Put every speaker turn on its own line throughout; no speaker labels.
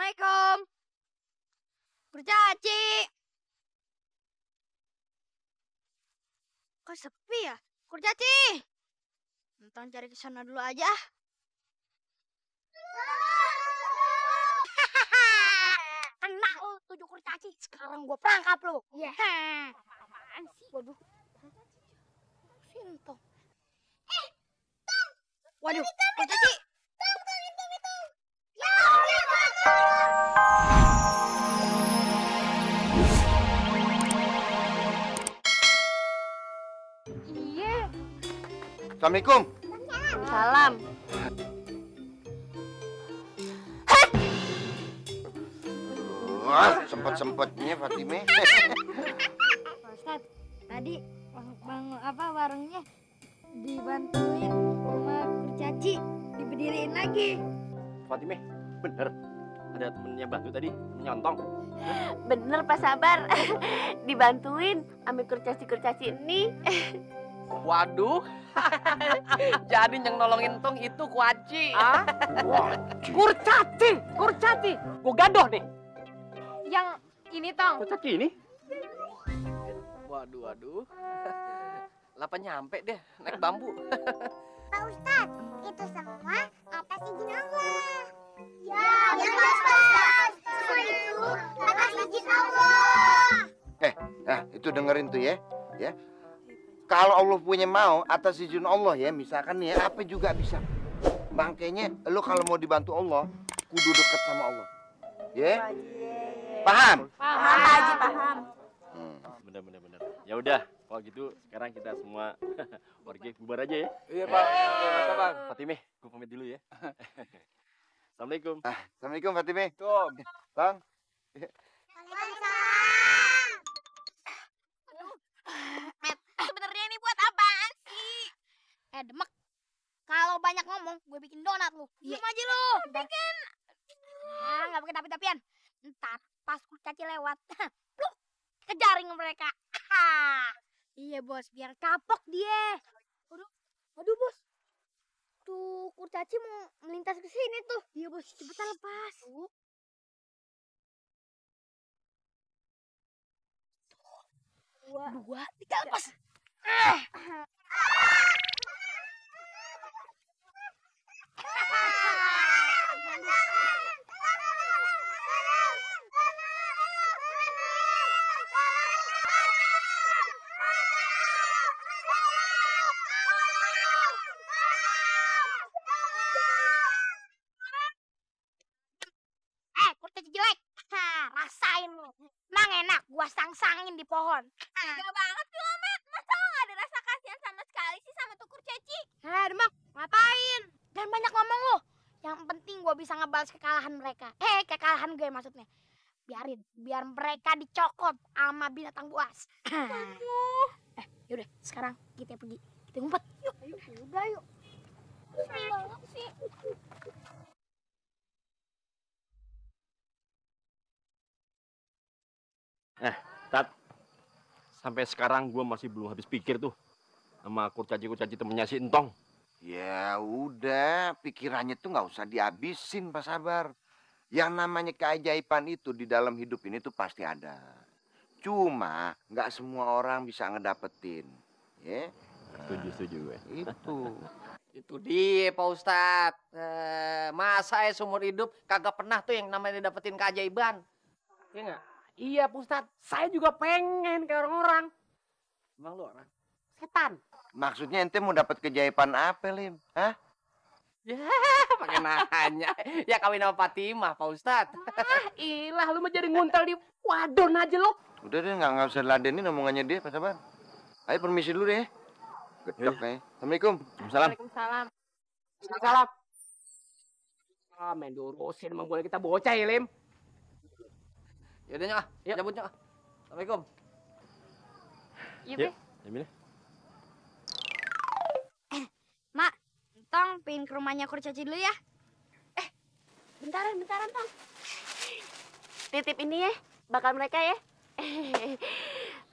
Assalamualaikum. Kurcaci. Kok sepi ya? Kurcaci. Nonton cari ke sana dulu aja. Kena lu 7 kurcaci. Sekarang gua perangkap lu. Iya. Apaan sih? Waduh. Sintong. Tong. Waduh, kurcaci. Tong. Ya, iya.
Assalamualaikum.
Salam.
Wah, sempet-sempetnya Fatime.
Ustaz, tadi warungnya dibantuin sama kurcaci, diberdiriin lagi.
Fatime, bener ada temennya bantu tadi menyontong.
Bener Pak Sabar. Dibantuin ambil kurcaci ini.
Waduh. Jadi yang nolongin Tong itu Kuaci.
Ah? Kurcaci. Gua gadoh nih.
Yang ini Tong.
Kurcaci ini?
Waduh. Lapa nyampe deh naik bambu.
Pak Ustadz, itu semua atas izin Allah. Ya Pak Ustadz. Semua itu atas izin Allah.
Itu dengerin tuh ya. Kalau Allah punya mau atas izin Allah ya, misalkan nih ya, apa juga bisa. Makanya lu kalau mau dibantu Allah, kudu deket sama Allah. Ya? Paham?
Paham Haji, paham.
Bener. Ya udah, kalau gitu sekarang kita semua warga bubar aja ya.
Iya Pak. Masa Bang.
Fatime, gua pamit dulu ya. Assalamualaikum.
Assalamualaikum Fatime.
Tuh.
Bang.
Sebenarnya ini buat apaan sih? Demek. Kalau banyak ngomong, gue bikin donat lu. Diam aja lu. Bikin. Nggak pakai tapi-tapian. Ntar pas kurcaci lewat, pluk, kejaring mereka. Iya bos, biar kapok dia. Waduh bos. Tuh kurcaci mau melintas ke sini tuh. Iya bos, cepetan lepas. Dua, tiga, lepas. Kurcaci jelek. Rasain lu. Emang enak gua sang-sangin di pohon.
Tega banget sih lo, Met. Masa lo gak ada rasa kasihan sama sekali sih sama tuh kurcaci?
Demek, ngapain? Dan banyak ngomong lu. Yang penting gua bisa ngebalas kekalahan mereka. Kekalahan gue maksudnya. Biar mereka dicokot sama binatang buas. Yaudah, sekarang kita pergi. Kita ngumpet. Yuk. Udah yuk.
Seneng banget sih.
Tat. Sampai sekarang gua masih belum habis pikir tuh sama kurcaci temennya si Entong.
Ya udah, pikirannya tuh nggak usah dihabisin Pak Sabar. Yang namanya keajaiban itu di dalam hidup ini tuh pasti ada. Cuma nggak semua orang bisa ngedapetin. Ya,
Setuju gue.
Itu dia Pak Ustadz. Masa ya seumur hidup kagak pernah tuh yang namanya dapetin keajaiban. Iya nggak?
Iya Pak Ustadz, saya juga pengen kayak orang-orang.
Emang lu orang?
Setan.
Maksudnya ente mau dapat keajaiban apa, Lim? Hah?
Ya, pakai nanya. Ya kawin sama Fatimah, Pak Ustadz.
Ilah, lu mah jadi nguntel di wadon aja lo.
Udah deh, nggak usah ladenin omongannya dia, Pak Sabar. Ayo permisi dulu deh. Gedek nih. Assalamualaikum.
Waalaikumsalam.
Salam. Main diurusin emang boleh kita bocah ya, Lim.
Yaudah nyok,
Yuk.
cabut nyok. Assalamualaikum.
Iya,
Yuk,
Be.
Jamil.
Mak, Tong pengen ke rumahnya kurcaci dulu ya.
Bentaran, Tong. Titip ini ya, bakal mereka ya.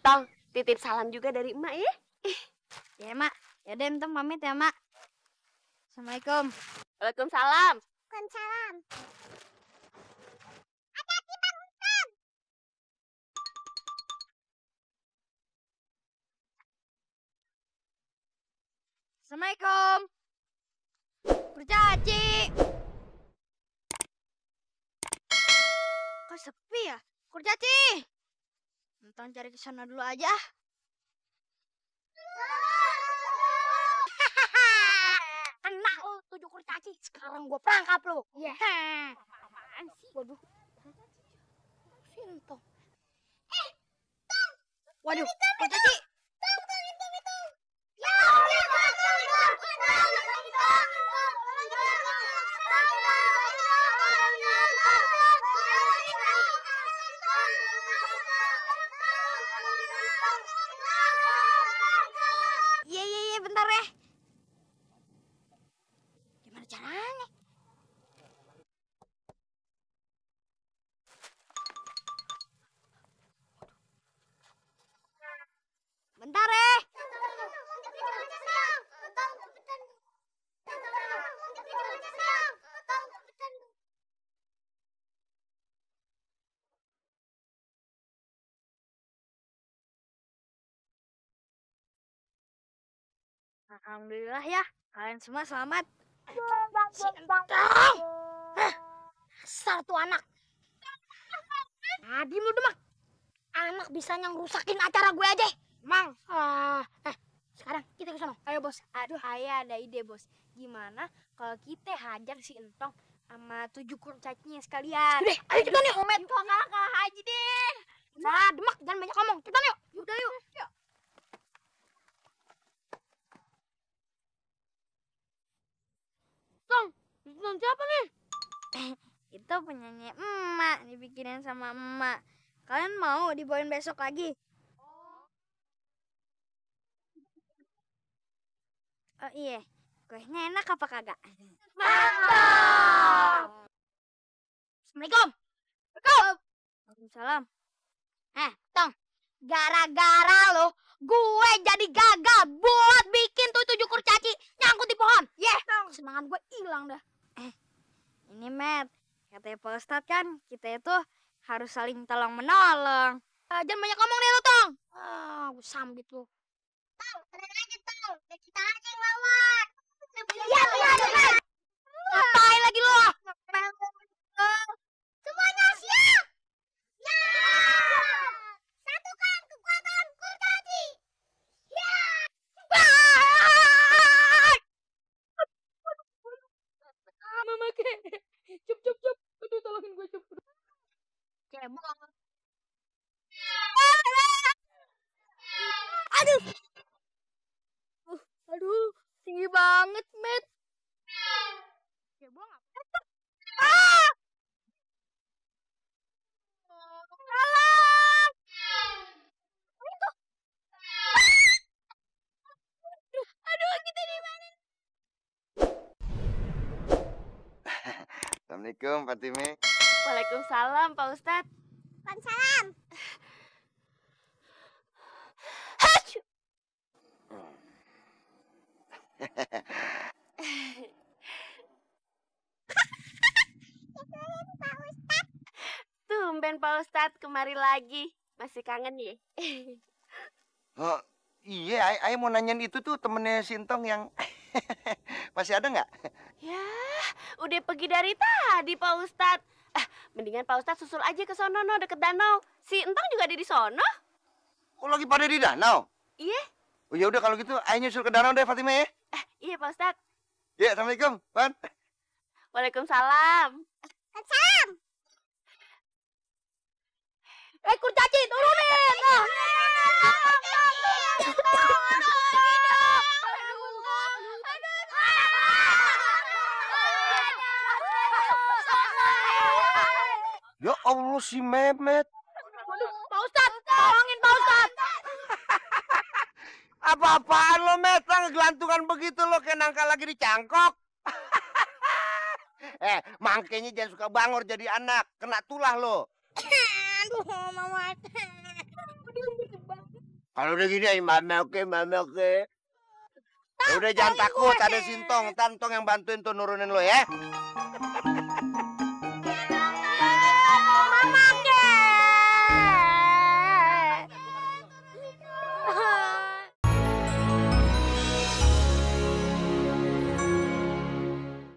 Tong, titip salam juga dari emak ya.
Ya, Mak. Yaudah, Tong pamit ya, Mak. Assalamualaikum.
Waalaikumsalam.
Waalaikumsalam.
Assalamualaikum. Kurcaci. Kok sepi ya? Kurcaci. Nonton cari ke sana dulu aja. Kena lu 7 kurcaci. Sekarang gua perangkap lu. Iya. Apaan sih? Waduh. Sintong. Tong. Waduh, kurcaci. Iya, bentar ya. Gimana caranya? Bentar ya. Alhamdulillah ya, kalian semua selamat. Si Entong. Asal tuh anak. Nah, diem lu Demak. Anak bisanya ngerusakin acara gue aja. Mang. Sekarang kita ke sana. Ayo bos. Aduh, ayah ada ide bos. Gimana kalau kita hajar si Entong sama 7 kurcacinya sekalian? Udah, ayo cepetan yuk. Momen kakak haji deh. Nah, Demak jangan banyak ngomong. Cepetan yuk. Udah yuk. Yuk. Nonton siapa nih? Itu penyanyi emak, dibikinin sama emak. Kalian mau dibawain besok lagi? Oh iya, kuenya enak apa kagak? Mantap! Assalamualaikum. Waalaikumsalam. Tong, gara-gara lo, gue jadi gagal buat bikin tuh 7 kurcaci nyangkut di pohon. Tong, semangat gue hilang dah. Ini Matt, katanya Pak Ustadz kan kita itu harus saling tolong menolong. Jangan banyak ngomong deh lo Tong. Gue sambit lo.
Tong, tenang aja Tong. Biar kita aja yang lawan.
Iya, benar. Ngapain lagi lo?
Semuanya siap. Ya. Satukan kekuatan kurcaci. Ya.
Mama ke. Cup. Aduh, tolongin gue cup.
Cebol. Aduh. Aduh, tinggi banget, Met. Cebol apa? Aduh, kita di mana?
Assalamualaikum Fatime.
Waalaikumsalam, Pak Ustadz.
Waalaikumsalam.
Tumben Pak Ustadz kemari lagi. Masih kangen ya?
Oh, iya, Ay mau nanyain itu tuh temennya Sintong yang masih ada nggak?
Ya, udah pergi dari tadi Pak Ustadz. Mendingan Pak Ustadz susul aja ke sono, no, deket danau. Si Entong juga ada di sono.
Oh, lagi pada di danau?
Iya.
Oh ya udah kalau gitu, Ay nyusul ke danau deh Fatime ya.
Iya Pak Ustadz.
Ya, Assalamualaikum, Pan.
Waalaikumsalam.
Salam.
Kurcaci, turunin!
Ya Allah si Mehmet.
Pak Ustadz, tolongin Pak Ustadz.
Apa-apaan lo, Met? Ngegelantungan begitu lo kayak nangka lagi dicangkok. Mangkenya jangan suka bangor jadi anak. Kena tulah lo.
Aduh, Mama.
Kalau udah gini, mama oke. Udah jangan takut, ada Sintong. Tantong yang bantuin tuh nurunin lo ya.